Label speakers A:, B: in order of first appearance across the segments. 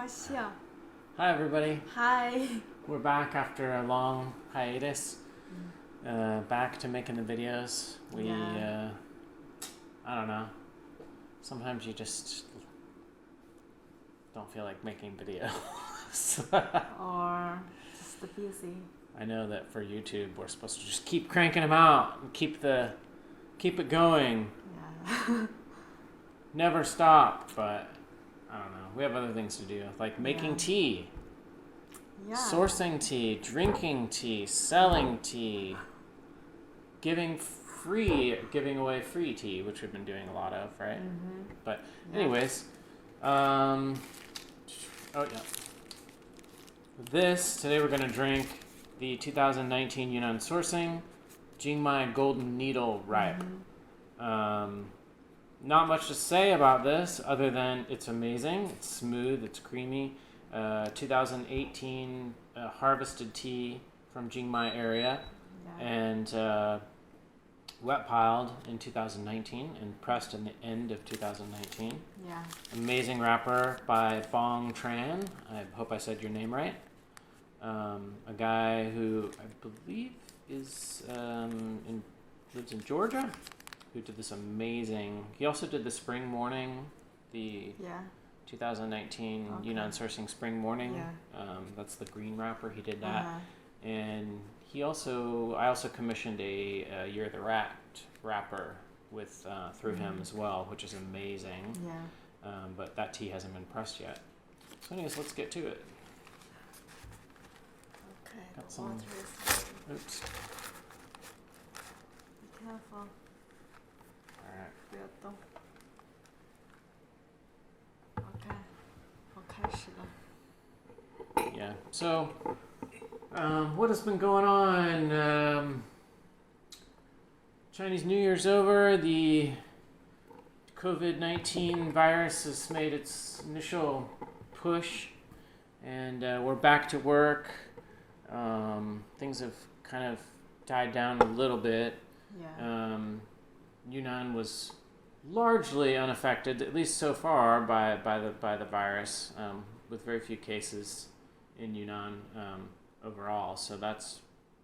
A: Xiao.
B: Hi everybody.
A: Hi.
B: We're back after a long hiatus. Back to making the videos. I don't know. Sometimes you just don't feel like making videos.
A: Or just busy.
B: I know that for YouTube we're supposed to just keep cranking them out and keep it going.
A: Yeah.
B: Never stop, but I don't know. We have other things to do, like making tea.
A: Yeah.
B: Sourcing tea, drinking tea, selling tea, giving away free tea, which we've been doing a lot of, right?
A: Mm-hmm.
B: But anyways, today we're gonna drink the 2019 Yunnan Sourcing Jingmai Golden Needle Ripe.
A: Mm-hmm.
B: Not much to say about this other than it's amazing. It's smooth, it's creamy. 2018 harvested tea from Jingmai area, and wet piled in 2019 and pressed in the end of 2019.
A: Yeah.
B: Amazing wrapper by Tran. I hope I said your name right. A guy who I believe lives in Georgia, who did this amazing. He also did the Spring Morning, the 2019 Yunnan Sourcing Spring Morning.
A: Yeah.
B: That's the green wrapper. He did that, and I also commissioned a Year of the Rat wrapper with through him as well, which is amazing.
A: Yeah.
B: But that tea hasn't been pressed yet. So, anyways, let's get to it.
A: Okay.
B: Got some. Oops.
A: Be careful.
B: All right.
A: 不要动。OK， 我开始了。
B: Yeah. So, what has been going on? Chinese New Year's over. The COVID-19 virus has made its initial push, and we're back to work. Things have kind of died down a little bit.
A: Yeah.
B: Yunnan was largely unaffected, at least so far, by the virus, with very few cases in Yunnan overall. So that's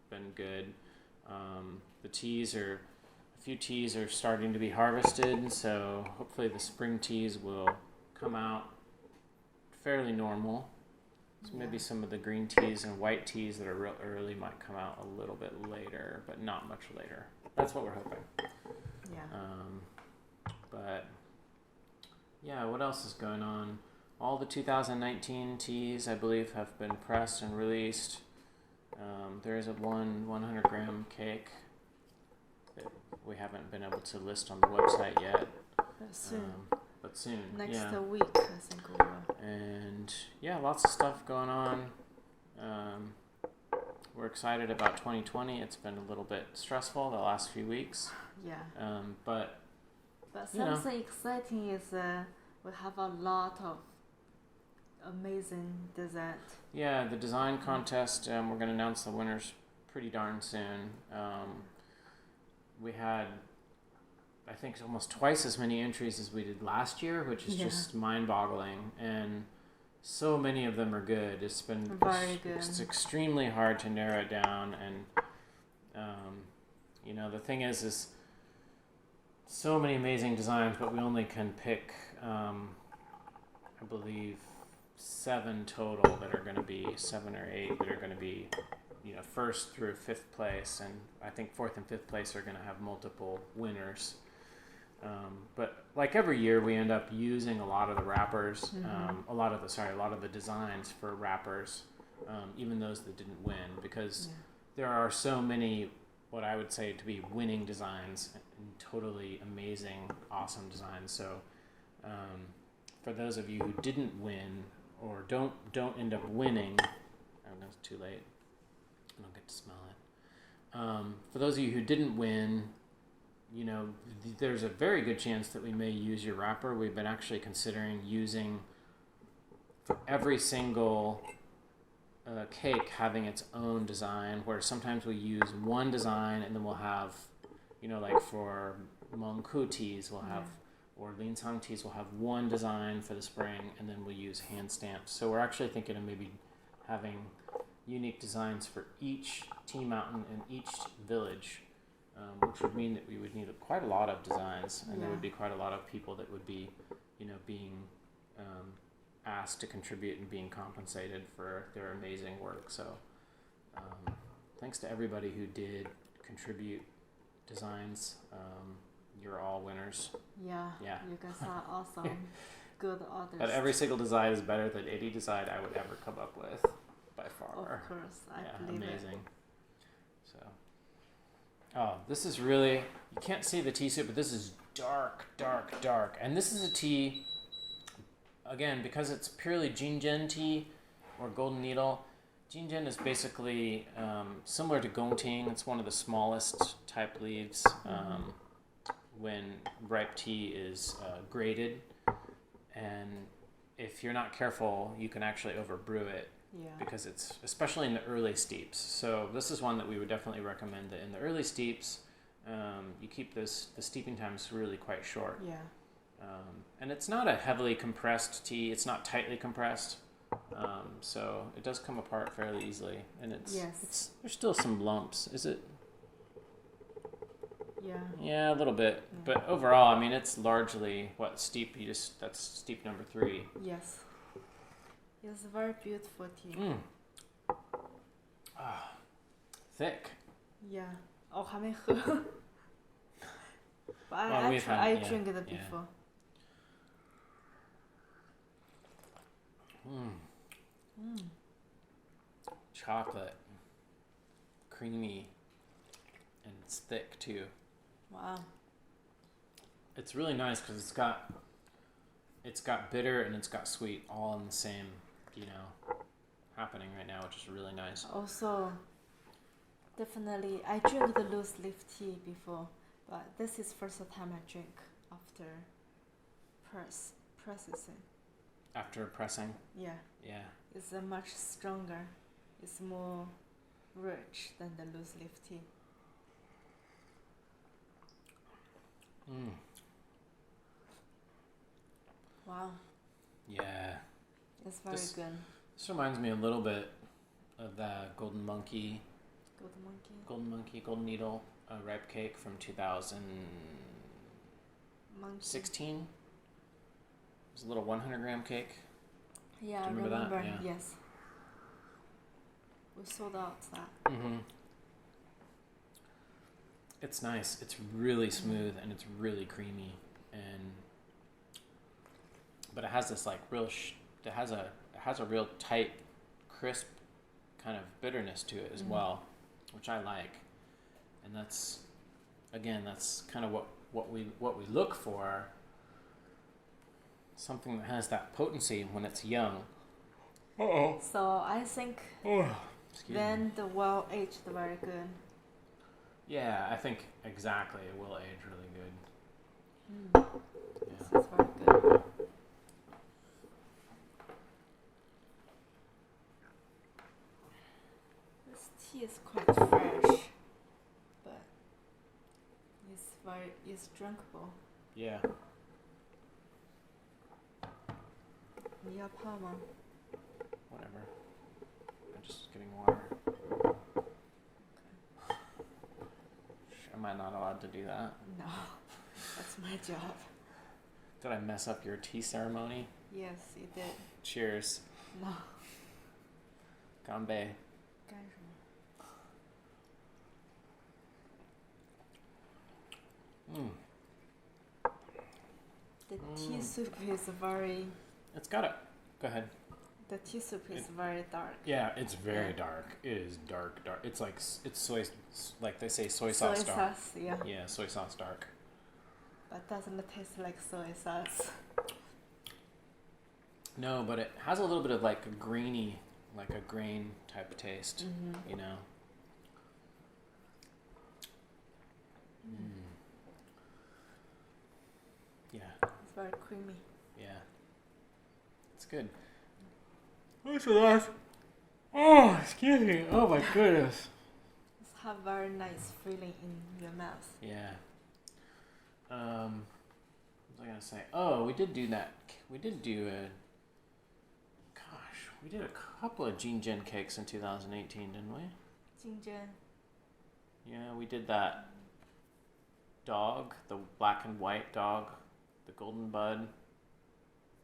B: been good. A few teas are starting to be harvested, so hopefully the spring teas will come out fairly normal. So maybe some of the green teas and white teas that are real early might come out a little bit later, but not much later. That's what we're hoping.
A: Yeah.
B: But yeah, what else is going on? All the 2019 teas, I believe, have been pressed and released. There is a 100-gram cake that we haven't been able to list on the website yet. But soon.
A: Next week, I think we will.
B: And yeah, lots of stuff going on. We're excited about 2020. It's been a little bit stressful the last few weeks.
A: Yeah.
B: But
A: something exciting is we have a lot of amazing design.
B: Yeah, the design contest, we're going to announce the winners pretty darn soon. We had, I think, almost twice as many entries as we did last year, which is just mind-boggling. And so many of them are good. It's been
A: very good.
B: It's extremely hard to narrow it down. And, the thing is so many amazing designs, but we only can pick, I believe, 7 total that are going to be 7 or 8 that are going to be, first through 5th place, and I think 4th and 5th place are going to have multiple winners. But like every year, we end up using a lot of the wrappers, a lot of the designs for wrappers, even those that didn't win, because there are so many what I would say to be winning designs and totally amazing, awesome designs. So for those of you who didn't win or don't end up winning, oh no, it's too late. I don't get to smell it. For those of you who didn't win, there's a very good chance that we may use your wrapper. We've been actually considering using for every single cake having its own design, where sometimes we use one design and then we'll have, like for Menghai teas, we'll or Lancang teas will have one design for the spring, and then we'll use hand stamps. So we're actually thinking of maybe having unique designs for each tea mountain and each village, which would mean that we would need quite a lot of designs, and there would be quite a lot of people that would be, being asked to contribute and being compensated for their amazing work. So thanks to everybody who did contribute designs. You're all winners.
A: Yeah. You guys are awesome. Good artists.
B: But every single design is better than any design I would ever come up with, by far.
A: Of course, I believe
B: amazing. So, this is really, you can't see the tea soup, but this is dark, dark, dark. And this is a tea, again, because it's purely Jingzhen tea or golden needle. Jingzhen is basically similar to gongting. It's one of the smallest type leaves. When ripe tea is grated, and if you're not careful, you can actually overbrew it. Because it's, especially in the early steeps. So this is one that we would definitely recommend, that in the early steeps, you keep the steeping times really quite short. And it's not a heavily compressed tea. It's not tightly compressed. So it does come apart fairly easily. And it's there's still some lumps. Is it? Yeah, a little bit. But overall, I mean, it's largely steep. That's steep number 3.
A: Yes. It's very beautiful tea.
B: Thick.
A: Yeah. 还没喝. But I drink it before.
B: Chocolate. Creamy. And it's thick too.
A: Wow.
B: It's really nice because it's got bitter and it's got sweet all in the same, happening right now, which is really nice.
A: Also, definitely, I drink the loose leaf tea before, but this is first time I drink after processing.
B: After pressing?
A: Yeah. It's much stronger. It's more rich than the loose leaf tea. Wow.
B: Yeah.
A: It's very good.
B: This reminds me a little bit of the Golden Monkey, Golden Needle ripe cake from 2016. It was a little 100-gram cake.
A: Yeah,
B: Do you remember that?
A: Yeah. Yes. We sold out that.
B: It's nice. It's really smooth and it's really creamy, but it has this it has a real tight, crisp kind of bitterness to it as well, which I like. And that's kind of what we look for. Something that has that potency when it's young.
A: So I think then the well-aged very good.
B: Yeah, I think exactly. It will age really good.
A: This is very good. This tea is quite fresh, but it's drinkable.
B: Yeah.
A: 你要泡吗?
B: Whatever. I'm just getting water. Am I not allowed to do that?
A: No, that's my job.
B: Did I mess up your tea ceremony?
A: Yes, you did.
B: Cheers.
A: No.
B: Ganbei.
A: 干什么? The tea soup is very...
B: It's got it. Go ahead.
A: The tea soup is very dark.
B: Yeah, it's very dark. It is dark. It's like, it's soy, like they say soy sauce dark.
A: Soy sauce, yeah.
B: Yeah, soy sauce dark.
A: But doesn't taste like soy sauce.
B: No, but it has a little bit of like a grainy, like a grain type of taste, you know? Yeah.
A: It's very creamy.
B: Yeah. It's good. What's the last? Oh, excuse me. Oh my goodness.
A: It's have very nice feeling in your mouth.
B: Yeah. was I gonna say? Oh, we did do that. We did do a. Gosh, we did a couple of Jingmai cakes in 2018, didn't we?
A: Jingmai.
B: Yeah, we did that dog, the black and white dog, the golden bud.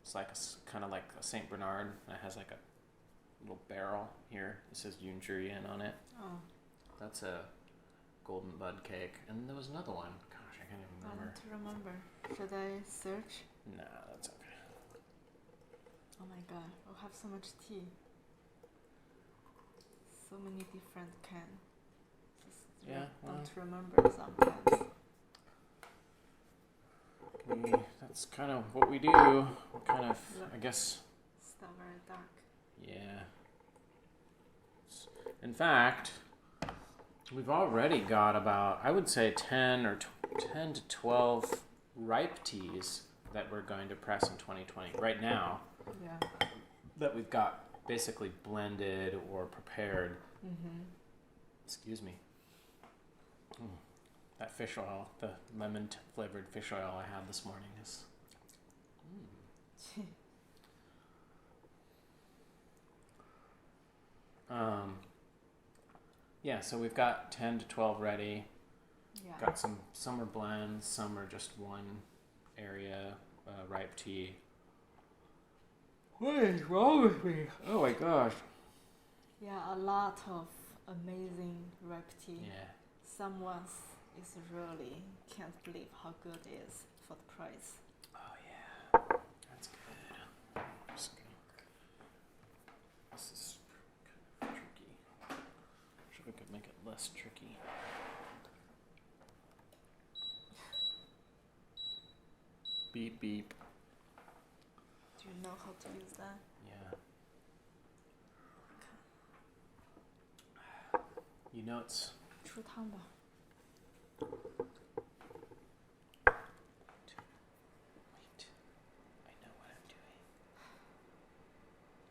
B: It's like kind of like a Saint Bernard. It has like a little barrel here. It says Yunnan on it.
A: Oh.
B: That's a golden bud cake. And there was another one. Gosh, I can't even
A: I
B: remember.
A: don't remember. Should I search?
B: Nah, that's okay.
A: Oh my god, we'll have so much tea. So many different cans.
B: Yeah,
A: don't remember sometimes.
B: That's kind of what we do. We kind of, I guess.
A: Still very dark.
B: Yeah. In fact, we've already got about, I would say, 10 to 12 ripe teas that we're going to press in 2020 right now.
A: Yeah.
B: That we've got basically blended or prepared.
A: Mm-hmm.
B: Excuse me. That fish oil, the lemon flavored fish oil I had this morning is. Yeah, so we've got 10 to 12 ready.
A: Yeah.
B: Got some are blends, some are just one area ripe tea. What is wrong with me? Oh my gosh.
A: Yeah, a lot of amazing ripe tea.
B: Yeah.
A: Someone is really can't believe how good it is for the price.
B: Oh yeah, that's good. Just this is kind of tricky. Wish we could make it less tricky. Beep beep.
A: Do you know how to use that?
B: Yeah. You know it's.
A: 出汤吧。
B: Wait. I know what I'm doing.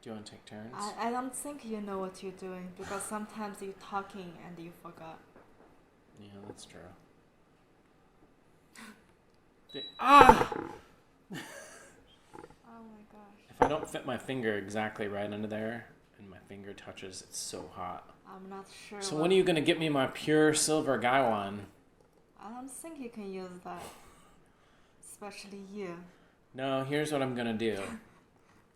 B: Do you want to take turns?
A: I don't think you know what you're doing because sometimes you're talking and you forgot.
B: Yeah, that's true. Ah!
A: Oh my gosh.
B: If I don't fit my finger exactly right under there and my finger touches, it's so hot.
A: I'm not sure.
B: So when are you going to get me my pure silver gaiwan?
A: I don't think you can use that. Especially you.
B: No, here's what I'm going to do.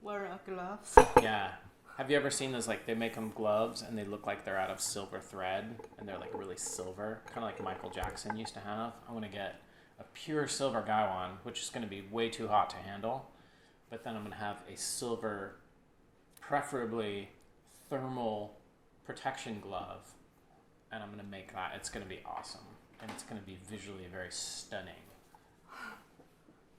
A: Wear a gloves.
B: Yeah. Have you ever seen those, like, they make them gloves and they look like they're out of silver thread and they're, like, really silver? Kind of like Michael Jackson used to have. I want to get a pure silver gaiwan, which is going to be way too hot to handle. But then I'm going to have a silver, preferably thermal protection glove. And I'm going to make that. It's going to be awesome. And it's going to be visually very stunning.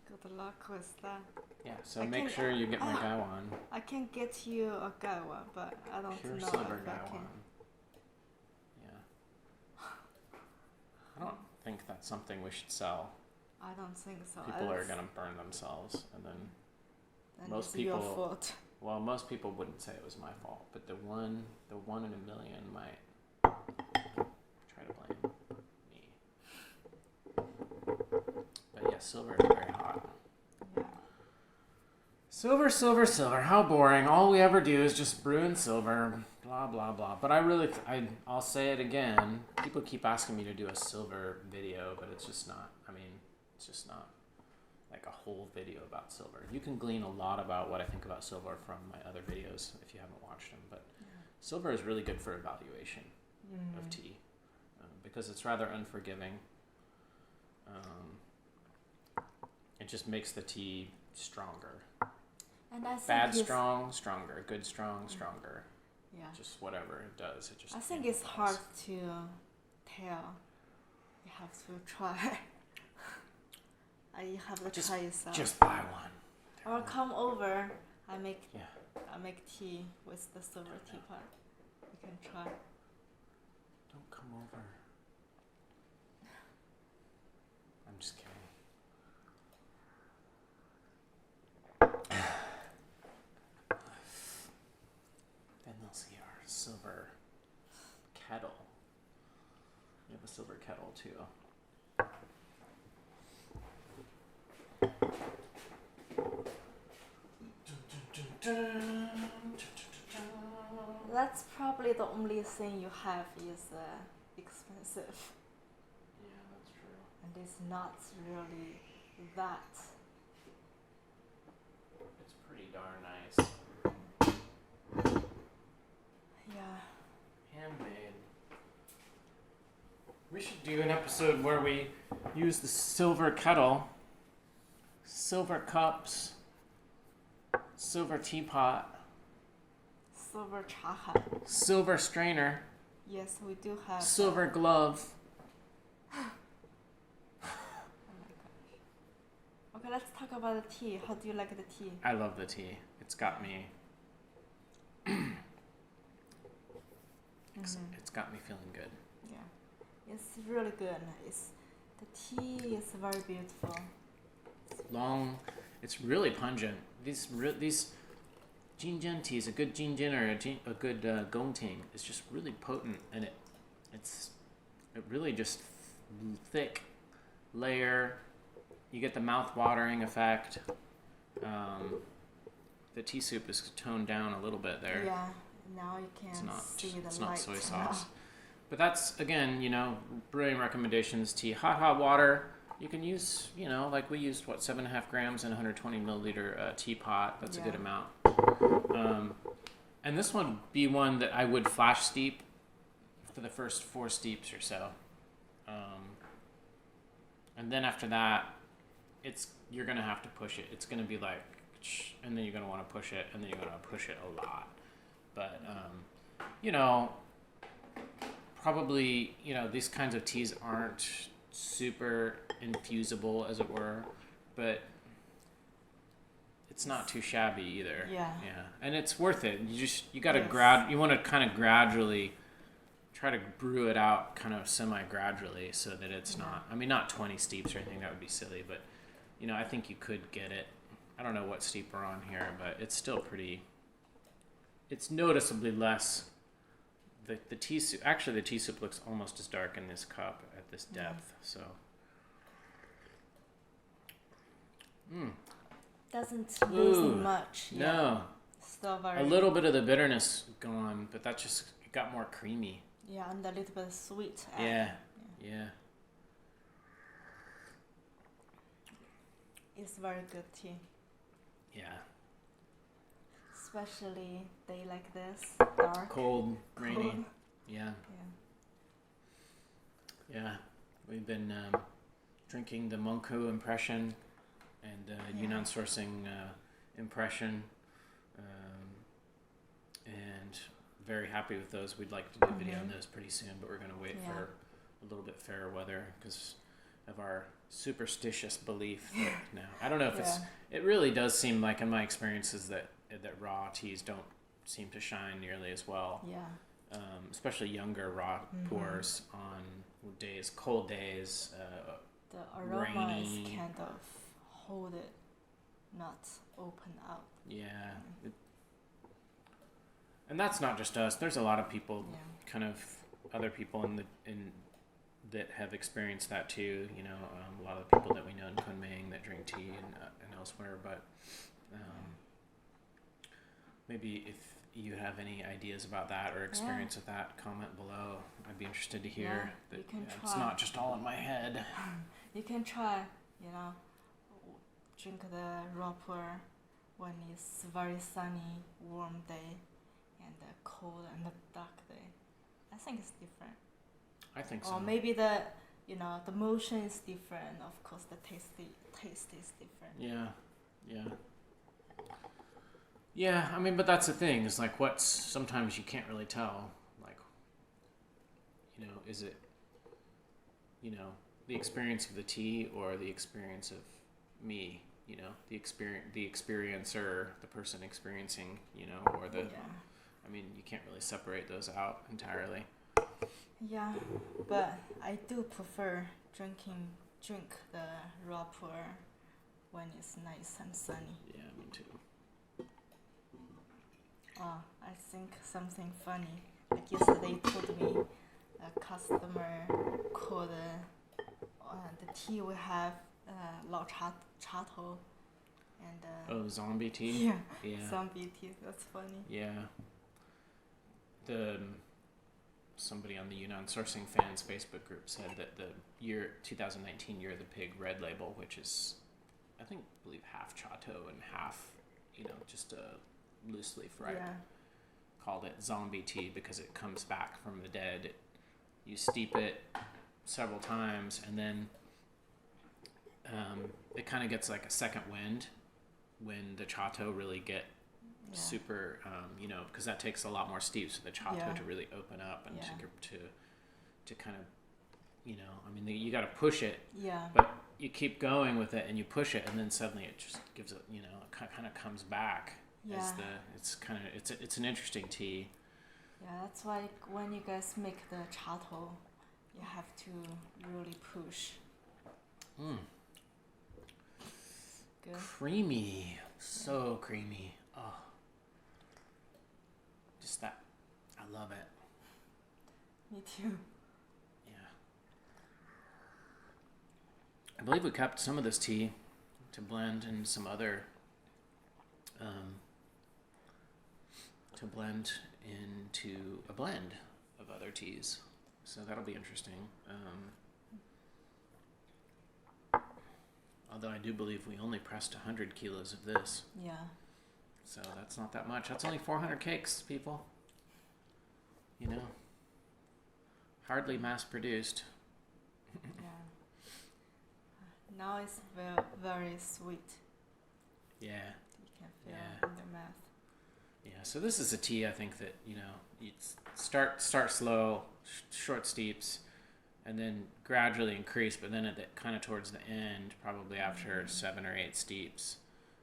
A: Good luck with that.
B: Yeah, so make sure you get my gaiwan.
A: I can get you a gaiwan, but I don't
B: Pure
A: know
B: silver
A: if I
B: gaiwan.
A: can.
B: Yeah. I don't think that's something we should sell.
A: I don't think so.
B: People are going to burn themselves, and then most
A: it's
B: people.
A: your fault.
B: Well, most people wouldn't say it was my fault, but the one in a million might try to blame me. But yeah, silver is very hot.
A: Yeah.
B: Silver, silver, silver. How boring. All we ever do is just brew in silver. Blah, blah, blah. But I'll say it again. People keep asking me to do a silver video, but it's just not. I mean, it's just not like a whole video about silver. You can glean a lot about what I think about silver from my other videos if you haven't watched them. But silver is really good for evaluation of tea because it's rather unforgiving. It just makes the tea stronger.
A: And I think
B: Bad strong, stronger. Good strong, stronger.
A: Yeah.
B: Just whatever it does. It just.
A: I think it's hard to tell. You have to try. You have to try yourself.
B: Just buy one.
A: Or come over. I make
B: Yeah.
A: tea with the silver teapot. You can try.
B: Don't come over. I'm just kidding. Then they'll see our silver kettle. We have a silver kettle too.
A: That's probably the only thing you have is expensive,
B: Yeah, that's true.
A: and it's not really that.
B: It's pretty darn nice.
A: Yeah.
B: Handmade. We should do an episode where we use the silver kettle, silver cups, silver teapot,
A: Silver chaha.
B: silver strainer,
A: Yes, we do have.
B: silver glove.
A: Oh my gosh. Okay, let's talk about the tea. How do you like the tea?
B: I love the tea. It's got me. It's got me feeling good.
A: Yeah, it's really good. The tea is very beautiful.
B: Long. It's really pungent. These Jinjian teas, a good Jinjian or a good Gongting is just really potent, and it really just thick layer. You get the mouth-watering effect. The tea soup is toned down a little bit there.
A: Yeah, now you can see the
B: It's
A: light.
B: not soy sauce. But that's, again, brewing recommendations, tea, hot water. You can use, like we used, 7.5 grams in a 120 milliliter teapot. That's a good amount. And this one would be one that I would flash steep for the first 4 steeps or so. And then after that, you're going to have to push it. It's going to be like, and then you're going to want to push it, and then you're going to push it a lot. But, probably, these kinds of teas aren't super infusible, as it were, but it's not too shabby either.
A: Yeah.
B: And it's worth it. You got to you want to kind of gradually try to brew it out kind of semi-gradually so that it's not 20 steeps or anything. That would be silly, but I think you could get it. I don't know what steep we're on here, but it's still it's noticeably less. The tea soup, actually the tea soup looks almost as dark in this cup at this depth, so.
A: Doesn't lose much.
B: No.
A: Still very.
B: A little bit of the bitterness gone, but it got more creamy.
A: Yeah, and a little bit sweet.
B: Yeah.
A: It's very good tea.
B: Yeah.
A: Especially day like this, dark.
B: Cold, rainy.
A: Cold.
B: Yeah. We've been drinking the Menghai impression and Yunnan sourcing impression, and very happy with those. We'd like to do a video on those pretty soon, but we're going to wait for a little bit fairer weather because of our superstitious belief that now, I don't know if it really does seem like in my experiences that raw teas don't seem to shine nearly as well.
A: Yeah.
B: Especially younger raw pours on cold days.
A: The aroma
B: rainy.
A: is kind of hold it, not open up.
B: Yeah. And that's not just us. There's a lot of people, kind of other people that have experienced that too. A lot of the people that we know in Kunming that drink tea and elsewhere. But maybe if you have any ideas about that or experience with that, comment below. I'd be interested to hear that it's not just all in my head.
A: You can try, drink the raw pour when it's very sunny, warm day, and a cold and a dark day. I think it's different.
B: I think so.
A: Or maybe the motion is different. Of course, the taste is different. Yeah, I mean, but that's the thing, is like sometimes you can't really tell, like, is it, the experience of the tea or the experience of me, the experiencer, the person experiencing, or the, I mean, you can't really separate those out entirely. Yeah, but I do prefer drink the raw pour when it's nice and sunny.
B: Yeah, me too.
A: I think something funny. Like yesterday told me a customer called the tea we have Lao Cha Tou. And zombie tea.
C: Yeah. Zombie tea. That's funny.
A: Yeah. Somebody on the Yunnan Sourcing Fans Facebook group said that the 2019 Year of the Pig red label, which is, I believe half Chateau and half, just a loose leaf ripe, called it zombie tea because it comes back from the dead. You steep it several times and then it kind of gets like a second wind when the Chateau really get super, because that takes a lot more steeps for the Chateau to really open up and to kind of, you got to push it, but you keep going with it and you push it and then suddenly it just gives it, it kind of comes back. It's an interesting tea.
C: Yeah, that's why when you guys make the Chateau, you have to really push. Good.
A: Creamy, so creamy. Oh, just that. I love it.
C: Me too.
A: Yeah. I believe we kept some of this tea to blend and some other, to blend into a blend of other teas. So that'll be interesting. Although I do believe we only pressed 100 kilos of this.
C: Yeah.
A: So that's not that much. That's only 400 cakes, people. Hardly mass produced.
C: Yeah. Now it's very, very sweet.
A: Yeah.
C: You can feel in your mouth.
A: Yeah, so this is a tea I think that, you start slow, short steeps, and then gradually increase, but then kind of towards the end, probably after 7 or 8 steeps,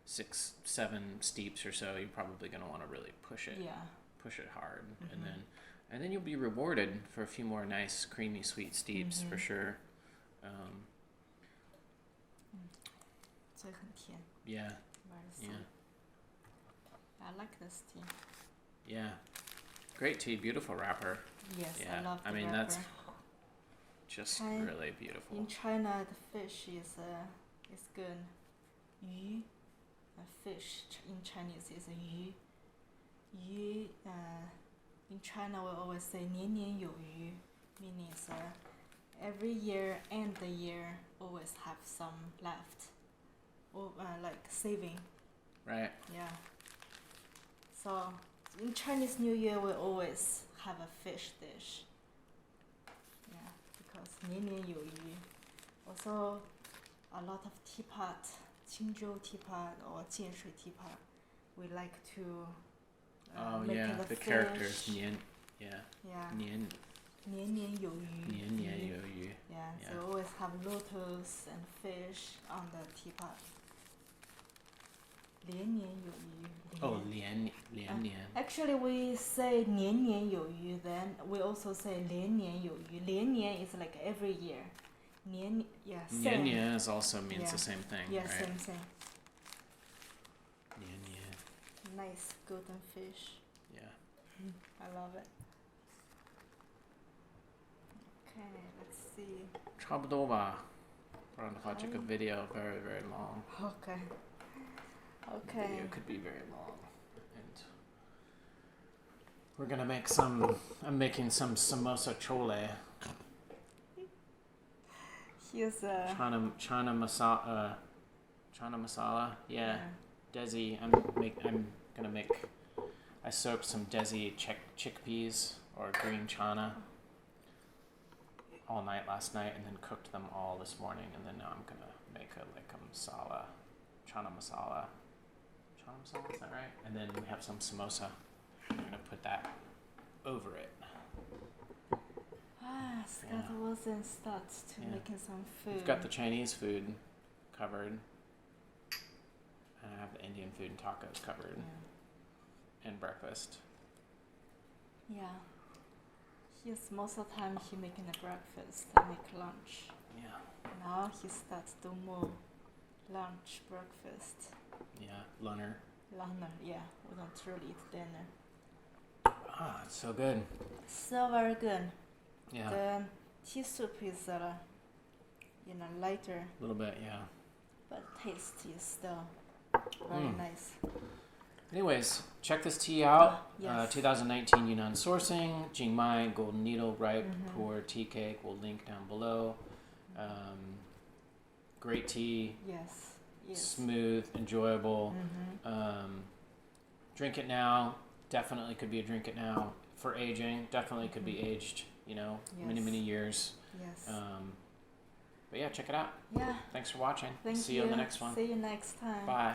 A: 6, 7 steeps or so, you're probably going to want to really push it.
C: Yeah.
A: Push it hard. And then you'll be rewarded for a few more nice, creamy, sweet steeps for sure.
C: 所以很甜.
A: Yeah.
C: Very sweet.
A: Yeah.
C: I like this tea.
A: Yeah. Great tea, beautiful wrapper.
C: Yes,
A: yeah.
C: I love the
A: I mean,
C: wrapper.
A: That's just really beautiful.
C: In China, the fish is good. 鱼, fish in Chinese is 鱼. 鱼, in China we always say 年年有余, meaning every year and the year always have some left, or like saving.
A: Right.
C: Yeah. So in Chinese New Year we always have a fish dish. Yeah, because 年年有余. Also, a lot of teapot, 青州 teapot or 建水 teapot, we like to make the
A: fish. Characters 年, yeah.
C: 年年有余.
A: 年年有余.
C: Yeah, so we always have lotus and fish on the teapot. 连年有余.
A: Oh, 连年.
C: Actually, we say 年年有余, then we also say 连年有余. 连年 is like every year. 年, same.
A: 年年 is also means the same thing,
C: yeah,
A: right?
C: Same.
A: 年年.
C: Nice golden fish.
A: Yeah.
C: I love it. Okay, let's see.
A: 差不多吧. 不然的话这个 video very, very long.
C: Okay.
A: The video could be very long. And we're gonna make I'm making some samosa chole.
C: Here's a
A: Chana masala. Yeah. Desi. I'm gonna make. I soaked some desi chickpeas or green chana all night last night, and then cooked them all this morning, and then now I'm gonna make a masala, chana masala. Chana masala, is that right? And then we have some samosa. I'm gonna put that over it.
C: Scott wasn't start to making some food.
A: We've got the Chinese food covered, and I have the Indian food and tacos covered, and breakfast.
C: Yeah. Most of the time he making the breakfast and make lunch.
A: Yeah.
C: Now he starts to do more lunch, breakfast.
A: Yeah, lunner.
C: Yeah. We don't really eat dinner.
A: It's so good.
C: So very good.
A: Yeah.
C: The tea soup is lighter.
A: A little bit, yeah.
C: But taste is still Very nice.
B: Anyways, check this tea out.
C: Yes.
B: 2019 Yunnan sourcing, Jingmai Golden Needle Ripe Pu-erh tea cake. We'll link down below. Great tea.
C: Yes. Yes.
B: Smooth, enjoyable. Drink it now. Definitely could be a drink it now for aging. Definitely could be aged, many, many years.
C: Yes.
B: But yeah, check it out.
C: Yeah.
B: Thanks for watching.
C: Thank
B: See you on the next one.
C: See you next time.
B: Bye.